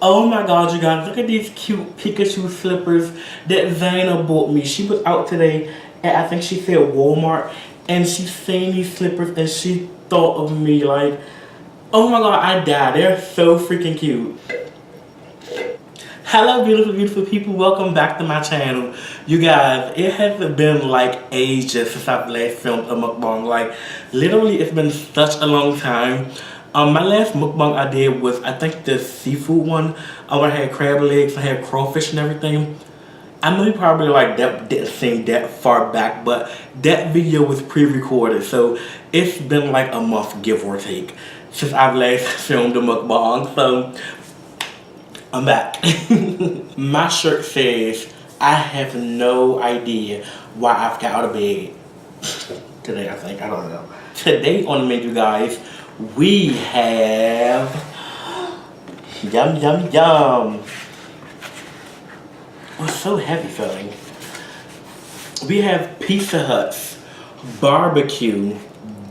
Oh my god, you guys, look at these cute Pikachu slippers that Zaina bought me. She was out today at, I think she said Walmart, and she seen these slippers and she thought of me like, oh my god, I died. They're so freaking cute. Hello beautiful, beautiful people. Welcome back to my channel. You guys, it has been like ages since I've last filmed a mukbang. Like, literally it's been such a long time. My last mukbang I did was, I think, the seafood one. When I had crab legs, I had crawfish and everything. I know you probably like that didn't seem that far back, but that video was pre-recorded, so it's been like a month, give or take, since I've last filmed a mukbang. So I'm back. My shirt says, I have no idea why I've got out of bed today, I think. I don't know. Today on the menu, guys, we have yum, yum, yum. Oh, it's so heavy feeling. We have Pizza Hut's barbecue,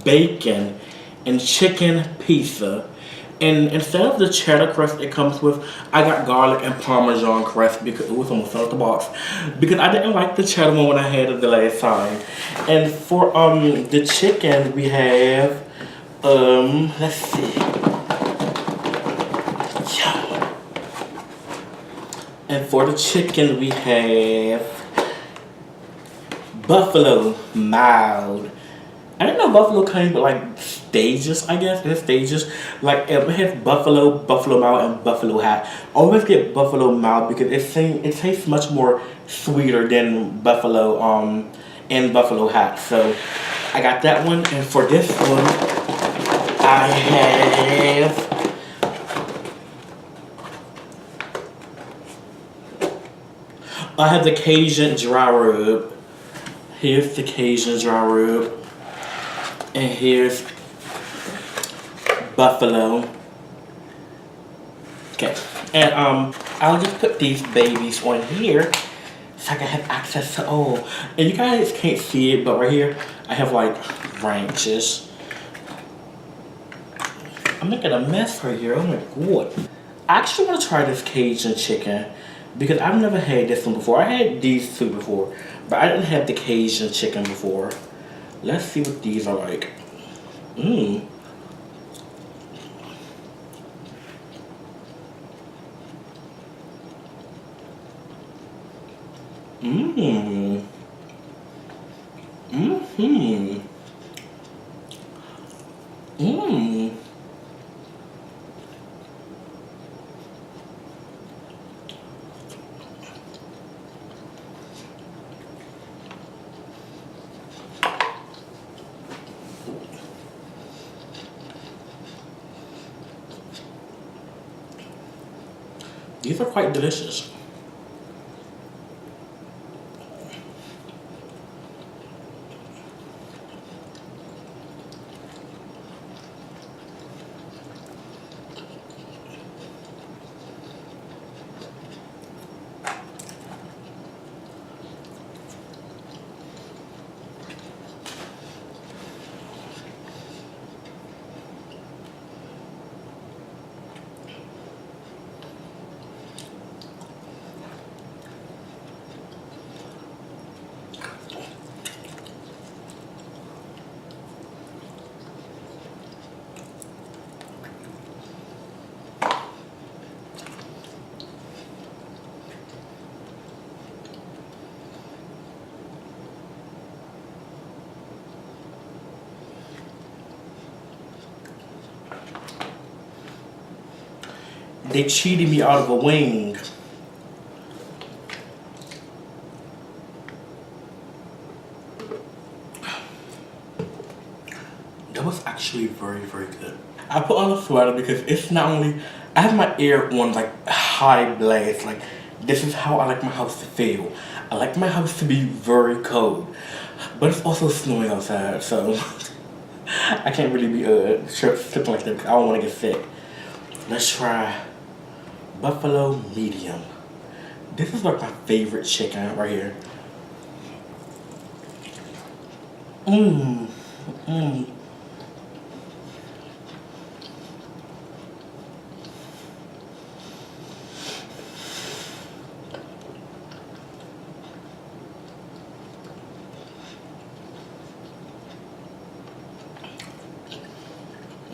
bacon, and chicken pizza. And instead of the cheddar crust it comes with, I got garlic and parmesan crust because it was almost out of the box. Because I didn't like the cheddar one when I had it the last time. And for the chicken we have let's see. Yeah. And for the chicken we have buffalo mild. I didn't know buffalo came with like stages, I guess. There's stages. Like it has buffalo, buffalo mild, and buffalo hot. I always get buffalo mild because it tastes much more sweeter than buffalo and buffalo hot. So I got that one, and for this one I have the Cajun dry rub. Here's the Cajun dry rub. And here's buffalo. Okay, and I'll just put these babies on here so I can have access to all. And you guys can't see it, but right here I have like branches. I'm making a mess right here. Oh my god! I actually want to try this Cajun chicken because I've never had this one before. I had these two before, but I didn't have the Cajun chicken before. Let's see what these are like. Mmm. Mmm. Mmm. Mmm. These are quite delicious. They cheated me out of a wing. That was actually very, very good. I put on a sweater because it's not only, I have my air on like high blast. Like, this is how I like my house to feel. I like my house to be very cold. But it's also snowing outside, so I can't really be slipping like that because I don't want to get sick. Let's try buffalo medium. This is like my favorite chicken right here. Mmm. Mmm.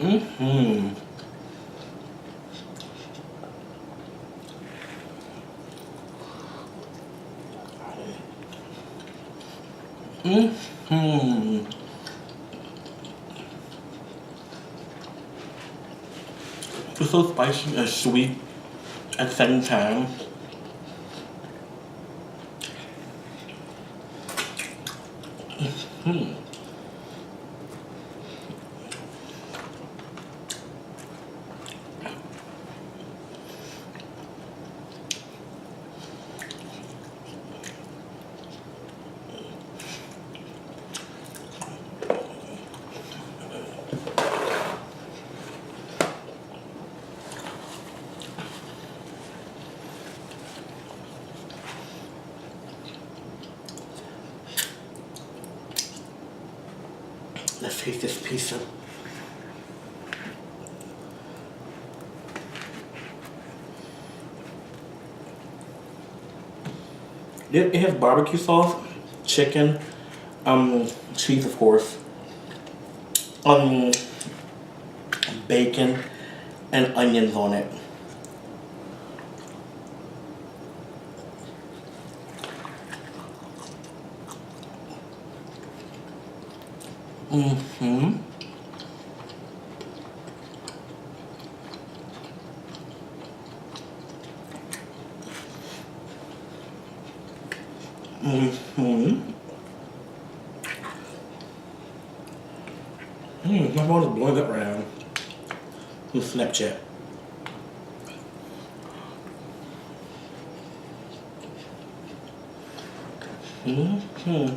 Mm-hmm. Mm-hmm. It's so spicy and sweet at the same time. Hmm. Let's taste this pizza. It has barbecue sauce, chicken, cheese of course, um, bacon, and onions on it. Mm-hmm. Mm-hmm. My phone is blowing up right now. On Snapchat. Mm-hmm.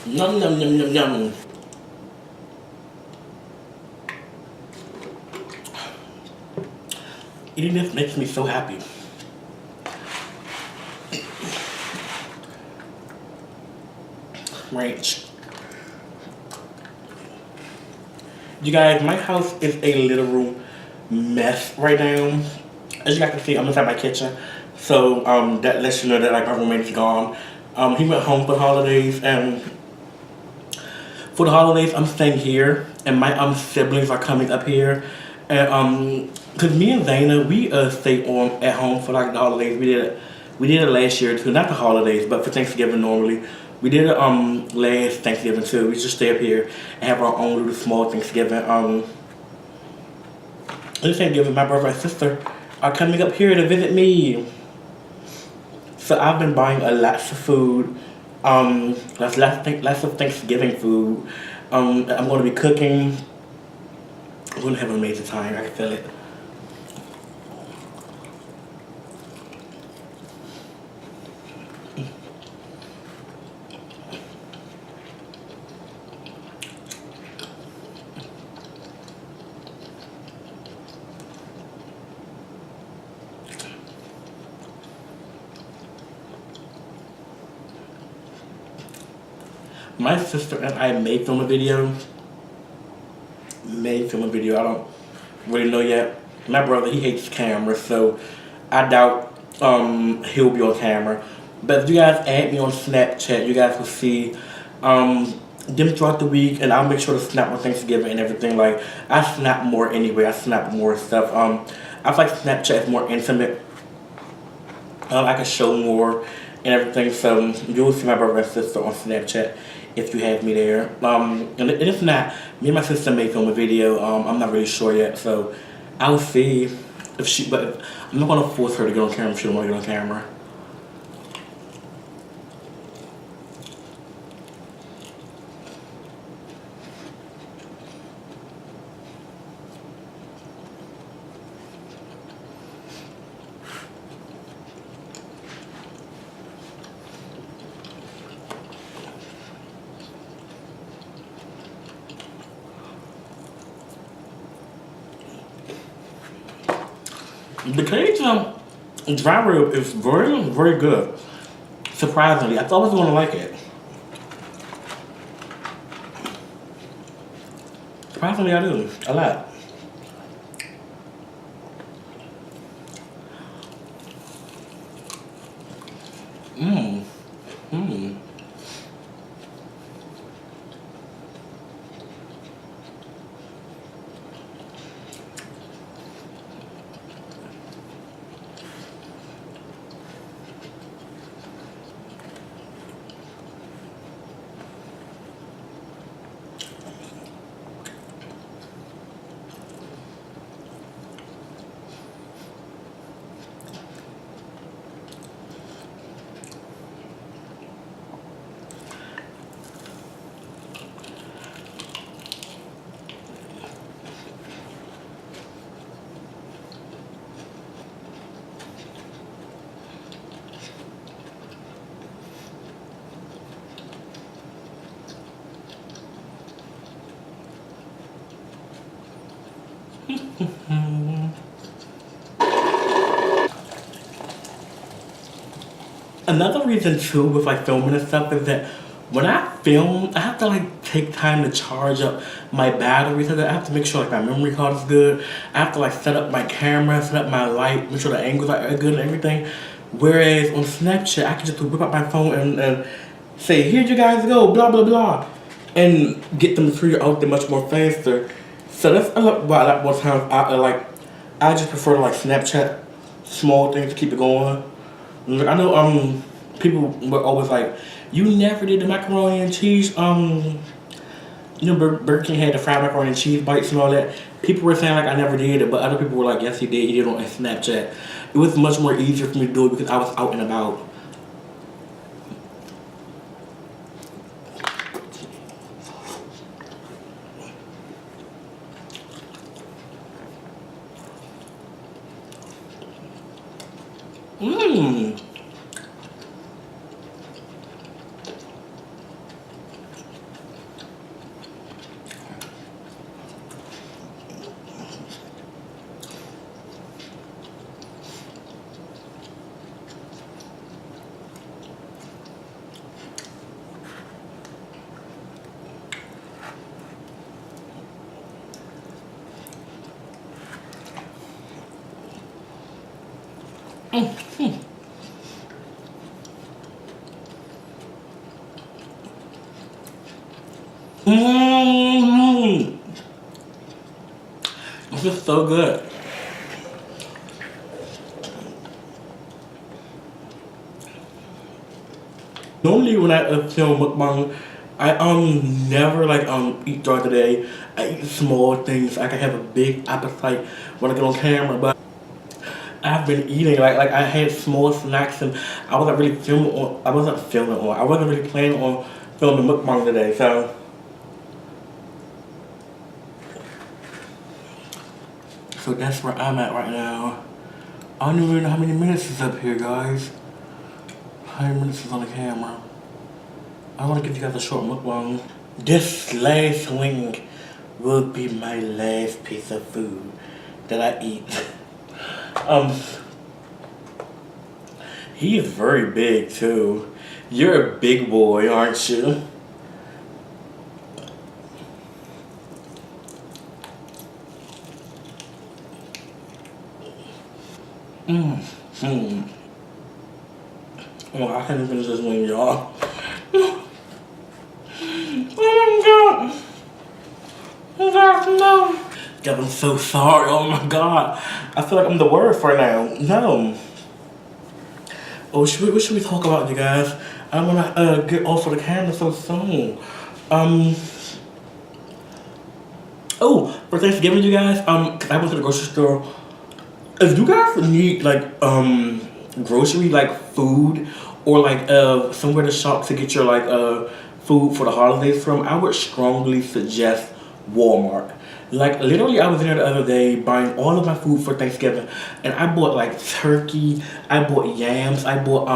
Yum, yum, yum, yum, yum. Eating this makes me so happy. Right. You guys, my house is a literal mess right now. As you guys can see, I'm inside my kitchen. So that lets you know that like my roommate's gone. He went home for the holidays, and for the holidays I'm staying here, and my siblings are coming up here. And cause me and Zayna, we stay on at home for like the holidays. We did it last year too, not the holidays, but for Thanksgiving normally. We did it last Thanksgiving too. We just stay up here and have our own little small Thanksgiving. This Thanksgiving, my brother and sister are coming up here to visit me. So I've been buying a lots of food. Lots of Thanksgiving food. I'm gonna be cooking. I'm gonna have an amazing time. I can feel it. My sister and I may film a video. May film a video. I don't really know yet. My brother, he hates cameras, so I doubt he'll be on camera. But if you guys add me on Snapchat, you guys will see them throughout the week, and I'll make sure to snap on Thanksgiving and everything. Like I snap more anyway. I snap more stuff. I feel like Snapchat is more intimate. I can show more and everything. So you'll see my brother and sister on Snapchat if you have me there. And if not, me and my sister may film a video. I'm not really sure yet, so I'll see if she. But I'm not gonna force her to get on camera if she don't want to get on camera. The Cajun dry rib is very, very good. Surprisingly, I thought I was gonna like it. Surprisingly, I do a lot. Mmm. Mmm. Another reason too with like filming and stuff is that when I film, I have to like take time to charge up my battery. So that I have to make sure like my memory card is good. I have to like set up my camera, set up my light, make sure the angles are good and everything. Whereas on Snapchat, I can just whip out my phone and say, here you guys go, blah blah blah, and get the material out there much more faster. So that's a lot more times I just prefer to like Snapchat small things to keep it going. Like, I know people were always like, you never did the macaroni and cheese. You know, Burger King had the fried macaroni and cheese bites and all that. People were saying like I never did it, but other people were like, yes, he did. He did it on Snapchat. It was much more easier for me to do it because I was out and about. Mmm. Mmm. This is so good. Normally when I film mukbang, I never like eat throughout the day. I eat small things. I can have a big appetite when I get on camera, but I've been eating like I had small snacks and I wasn't filming on. I wasn't really planning on filming mukbang today, so that's where I'm at right now. I don't even know how many minutes is up here, guys. How many minutes is on the camera? I want to give you guys a short mukbang. This last wing will be my last piece of food that I eat. Um, he is very big too. You're a big boy, aren't you? Mmm. Oh, I can't even finish this wing, y'all. Oh my god. Oh god, no. God, I'm so sorry. Oh my god. I feel like I'm the worst right now. No. Oh, what should we talk about, you guys? I don't want to get off of the camera so soon. Oh, for Thanksgiving, you guys, 'cause I went to the grocery store. If you guys need like grocery like food or like somewhere to shop to get your like food for the holidays from, I would strongly suggest Walmart. Like literally, I was in there the other day buying all of my food for Thanksgiving, and I bought like turkey, I bought yams, I bought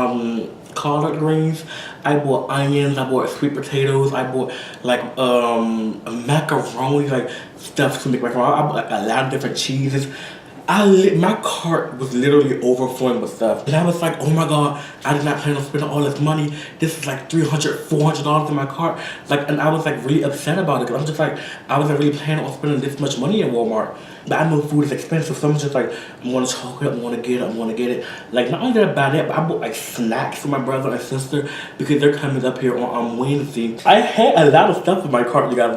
collard greens, I bought onions, I bought sweet potatoes, I bought like macaroni, like stuff to make macaroni. I bought like, a lot of different cheeses. My cart was literally overflowing with stuff. And I was like, oh my god, I did not plan on spending all this money. This is like $300, $400 in my cart. Like, and I was like really upset about it. Cause I'm just like, I wasn't really planning on spending this much money at Walmart. But I know food is expensive, so I'm just like, I want to chocolate, I want to get it, I want to get it. Like, not only did I buy that, but I bought like snacks for my brother and sister because they're coming up here on Wednesday. I had a lot of stuff in my cart, you guys,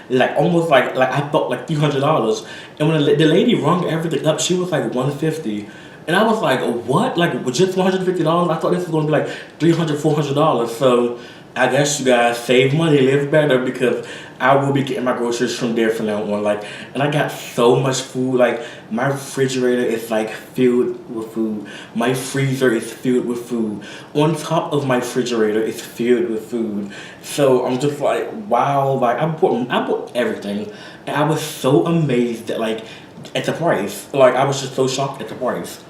like almost like I thought like $300. And when the lady rung everything up, she was like $150. And I was like, what? Like, with just $150? I thought this was going to be like $300, $400. So I guess you guys save money, live better, because I will be getting my groceries from there from now on. Like, and I got so much food. Like, my refrigerator is like filled with food. My freezer is filled with food. On top of my refrigerator is filled with food. So I'm just like, wow. Like, I bought everything, and I was so amazed that like at the price. Like, I was just so shocked at the price.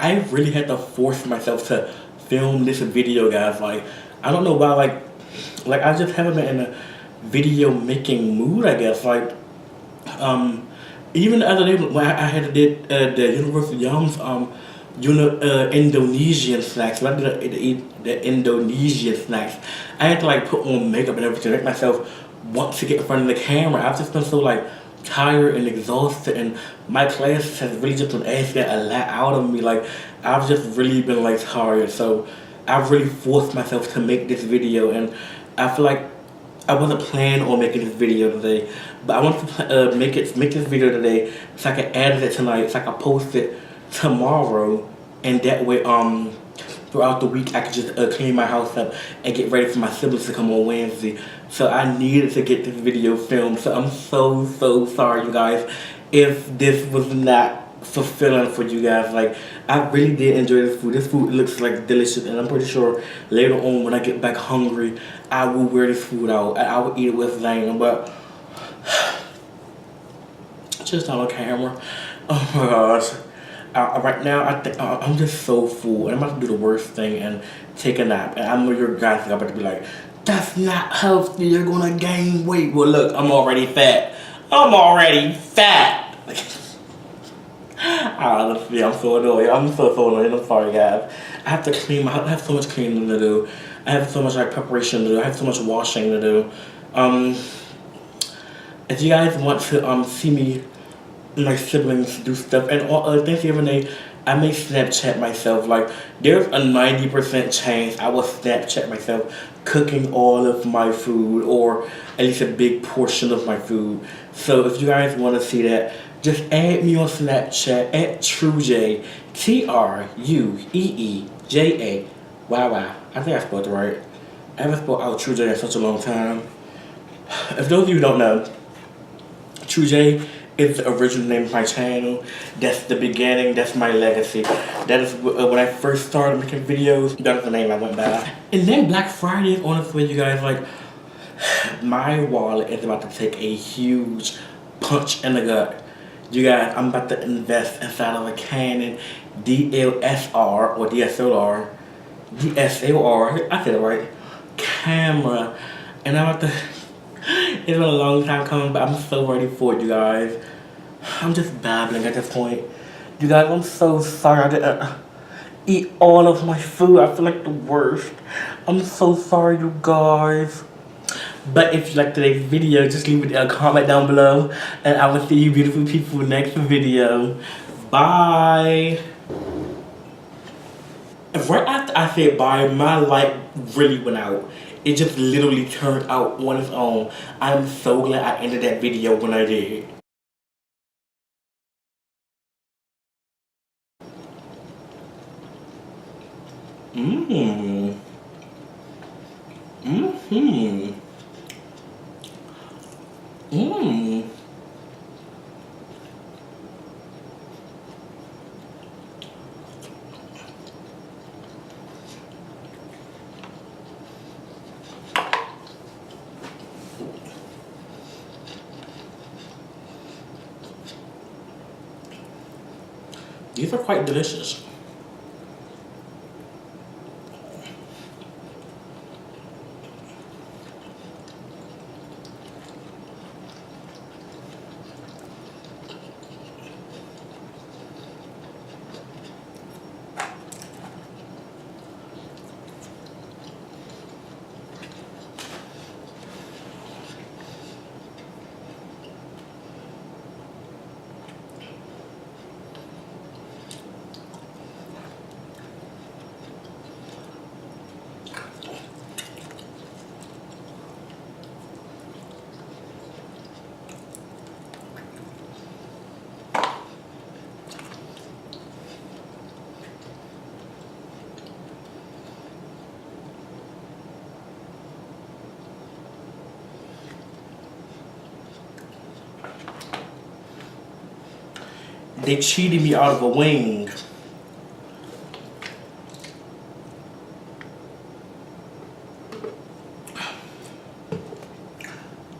I really had to force myself to film this video, guys. Like, I don't know why, like I just haven't been in a video making mood, I guess. Like, even the other day when I had did the Universal Yums, Indonesian snacks. When I did the Indonesian snacks, I had to like put on makeup and everything to make myself want to get in front of the camera. I've just been so like tired and exhausted, and my class has really just been asking a lot out of me. Like, I've just really been like tired, so I've really forced myself to make this video, and I feel like I wasn't planning on making this video today, but I want to make this video today so I can edit it tonight, so I can post it tomorrow, and that way throughout the week I could just clean my house up and get ready for my siblings to come on Wednesday. So I needed to get this video filmed. So I'm so sorry, you guys, if this was not fulfilling for you guys. Like, I really did enjoy this food. This food looks like delicious, and I'm pretty sure later on when I get back hungry, I will wear this food out and I will eat it with Zane. But just on camera. Oh my gosh. Right now, I think I'm just so full, and I'm about to do the worst thing and take a nap. And I know your guys are about to be like, that's not healthy, you're gonna gain weight. Well, look, I'm already fat. I'm already fat. Honestly, I'm so annoyed. I'm so annoyed. I'm sorry, guys. I have to clean my house. I have so much cleaning to do. I have so much like preparation to do. I have so much washing to do. If you guys want to see me, my siblings do stuff, and on Thanksgiving Day, I may Snapchat myself. Like, there's a 90% chance I will Snapchat myself cooking all of my food, or at least a big portion of my food. So if you guys want to see that, just add me on Snapchat at TrueJ, TrueEeJay. Wow. I think I spelled it right. I haven't spelled out TrueJ in such a long time. If those of you who don't know, TrueJ is the original name of my channel. That's the beginning. That's my legacy. That is when I first started making videos. That was the name I went by. And then Black Friday is on its way, you guys. Like, my wallet is about to take a huge punch in the gut. You guys, I'm about to invest inside of a Canon DSLR or DSLR. I said it right. Camera. And I'm about to. It's been a long time coming, but I'm so ready for it, you guys. I'm just babbling at this point. You guys, I'm so sorry I didn't eat all of my food. I feel like the worst. I'm so sorry, you guys. But if you like today's video, just leave a comment down below, and I will see you beautiful people next video. Bye. Right after I said bye, my light really went out. It just literally turned out on its own. I'm so glad I ended that video when I did. Mmm. Mmm. Mmm. These are quite delicious. They cheated me out of a wing.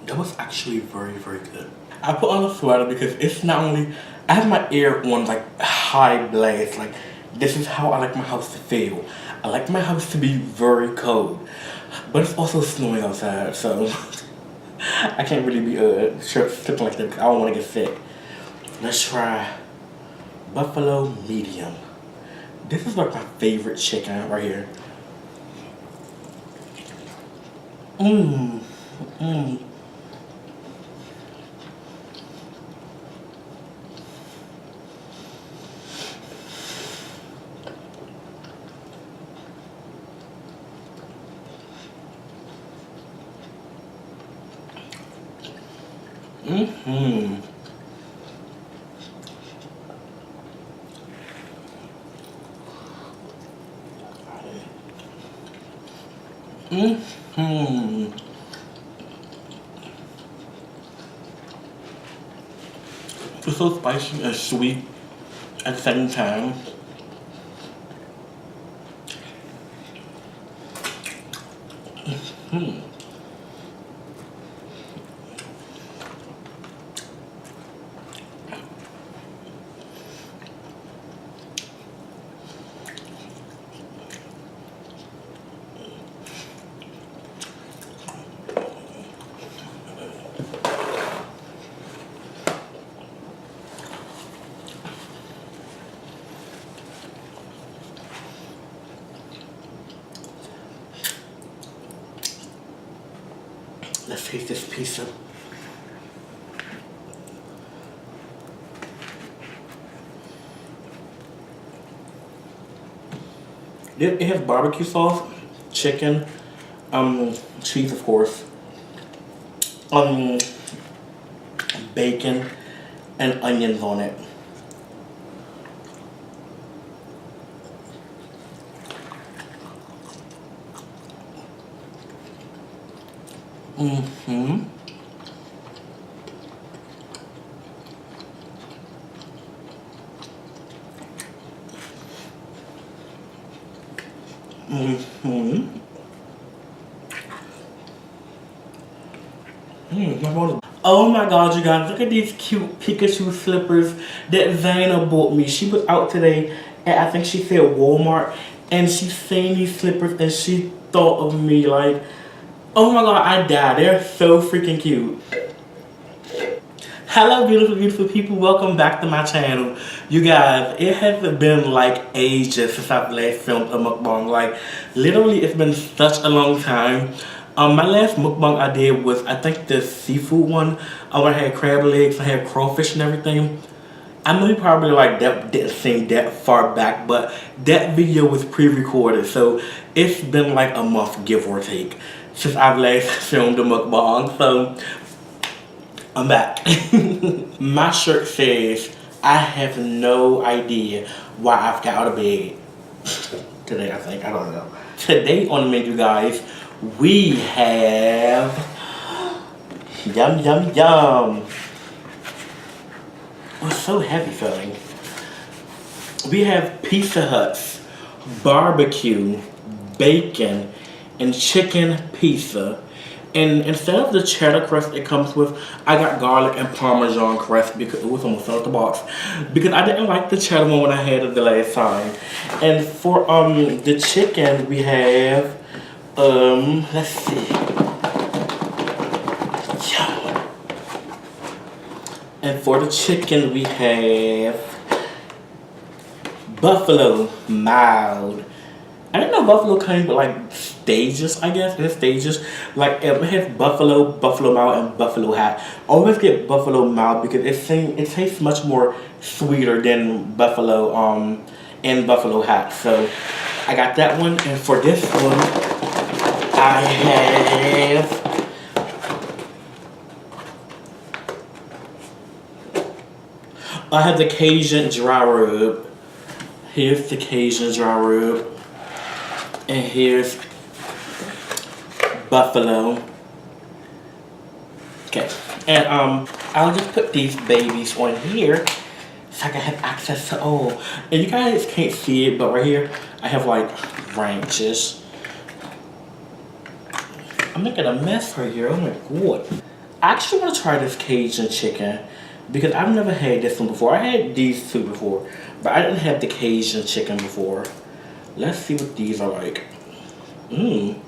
That was actually very, very good. I put on a sweater because it's not only, I have my air on like high blast. Like, this is how I like my house to feel. I like my house to be very cold. But it's also snowing outside, so I can't really be slipping like that because I don't want to get sick. Let's try buffalo medium. This is like my favorite chicken right here. Mmm. Mmm. Mm-hmm. Mm-hmm. It's so spicy and sweet at the same time. Hmm. Let's taste this pizza. It has barbecue sauce, chicken, cheese of course, bacon, and onions on it. Mm-hmm. Mm-hmm. Oh my god, you guys, look at these cute Pikachu slippers that Zaina bought me. She was out today at, I think she said Walmart, and she seen these slippers and she thought of me like, oh my god, I died. They're so freaking cute. Hello beautiful, beautiful people. Welcome back to my channel. You guys, it has been like ages since I've last filmed a mukbang. Like, literally it's been such a long time. My last mukbang I did was, I think, the seafood one. I had crab legs, I had crawfish and everything. I know you probably like that didn't seem that far back, but that video was pre-recorded, so it's been like a month, give or take, since I've last filmed a mukbang. So I'm back. My shirt says, I have no idea why I've got out of bed today, I think. I don't know. Today on the menu, guys, we have yum, yum, yum. It's so heavy feeling. We have Pizza Hut's barbecue, bacon, and chicken pizza. And instead of the cheddar crust it comes with, I got garlic and parmesan crust because it was almost out of the box. Because I didn't like the cheddar one when I had it the last time. And for the chicken we have let's see. Yeah. And for the chicken we have buffalo mild. I didn't know buffalo came with like stages, I guess. It's stages. Like it has buffalo, buffalo mild, and buffalo hot. Always get buffalo mild because it tastes much more sweeter than buffalo and buffalo hot. So I got that one, and for this one I have the Cajun dry rub. Here's the Cajun dry rub. And here's buffalo. Okay. And I'll just put these babies on here so I can have access to all. And you guys can't see it, but right here I have like branches. I'm making a mess right here. Oh my god. I actually want to try this Cajun chicken because I've never had this one before. I had these two before, but I didn't have the Cajun chicken before. Let's see what these are like. Mmm.